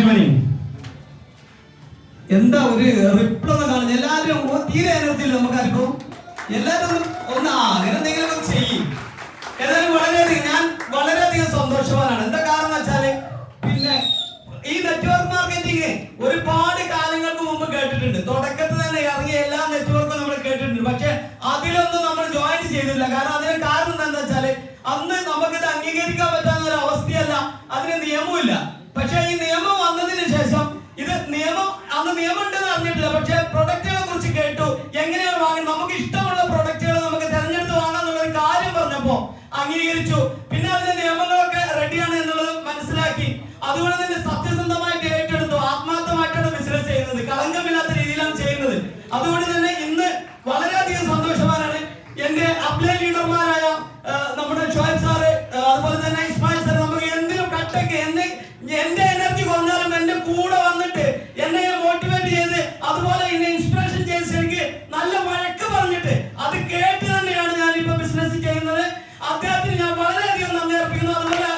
Evening. എന്താ ഒരു reply ഒന്ന് കാണുന്നത്? എല്ലാവരും തീരെ എനർജി ഇല്ല നമുക്കാർക്കും. എല്ലാവരും ഒന്ന് അങ്ങനെ എന്തെങ്കിലും ചെയ്യും. ഏതായാലും ഞാൻ വളരെയധികം സന്തോഷവാനാണ്. എന്താ കാരണം വെച്ചാല് പിന്നെ ഈ നെറ്റ്വർക്ക് മാർക്കറ്റിംഗ് ഒരുപാട് കാലങ്ങൾക്ക് മുമ്പ് കേട്ടിട്ടുണ്ട്. തുടക്കത്തിൽ തന്നെ ഇറങ്ങിയ എല്ലാ നെറ്റ്വർക്കും നമ്മൾ കേട്ടിട്ടുണ്ട്. പക്ഷെ അതിലൊന്നും നമ്മൾ ജോയിൻ ചെയ്തില്ല. കാരണം അതിന് കാരണം എന്താ വെച്ചാല് അന്ന് നമുക്കിത് അംഗീകരിക്കാൻ പറ്റാവുന്ന ഒരു അവസ്ഥയല്ല, അതിന് നിയമമില്ല. പക്ഷെ ഈ നിയമം വന്നതിന് ശേഷം ഇത് അന്ന് നിയമം ഉണ്ടെന്ന് അറിഞ്ഞിട്ടില്ല. പക്ഷെ പ്രൊഡക്റ്റുകളെ കുറിച്ച് കേട്ടു, എങ്ങനെയാണ് വാങ്ങുന്നത്, നമുക്ക് ഇഷ്ടമുള്ള പ്രൊഡക്റ്റുകൾ നമുക്ക് തെരഞ്ഞെടുത്ത് വാങ്ങാം എന്നുള്ളൊരു കാര്യം പറഞ്ഞപ്പോ അംഗീകരിച്ചു. പിന്നെ അതിന്റെ നിയമങ്ങളൊക്കെ റെഡിയാണ് എന്നുള്ളത് മനസ്സിലാക്കി. അതുകൊണ്ട് തന്നെ സത്യസന്ധമായിട്ട് ഏറ്റെടുത്തു. ആത്മാർത്ഥമായിട്ടാണ് ബിസിനസ് ചെയ്യുന്നത്, കളങ്കമില്ലാത്ത രീതിയിലാണ് ചെയ്യുന്നത്. അതുകൊണ്ട് തന്നെ ഇന്ന് വളരെയധികം സന്തോഷവാനാണ്. എന്റെ അപ്ലൈ ലീഡർമാരായ നമ്മുടെ ഷോയബ് സാറ്, അതുപോലെ തന്നെ ഇസ്മായിൽ സാർ, നമുക്ക് എന്തിനും കട്ടക്ക് എന്റെ എനർജി കുറഞ്ഞാലും എന്റെ കൂടെ വന്നിട്ട് എന്നെ മോട്ടിവേറ്റ് ചെയ്ത് അതുപോലെ എന്നെ ഇൻസ്പിറേഷൻ ചെയ്ത് എനിക്ക് നല്ല വഴക്ക് പറഞ്ഞിട്ട് അത് കേട്ട് തന്നെയാണ് ഞാൻ ഇപ്പൊ ബിസിനസ് ചെയ്യുന്നത്. അദ്ദേഹത്തിന് ഞാൻ വളരെയധികം നന്ദി അർപ്പിക്കുന്നു. അതുപോലെ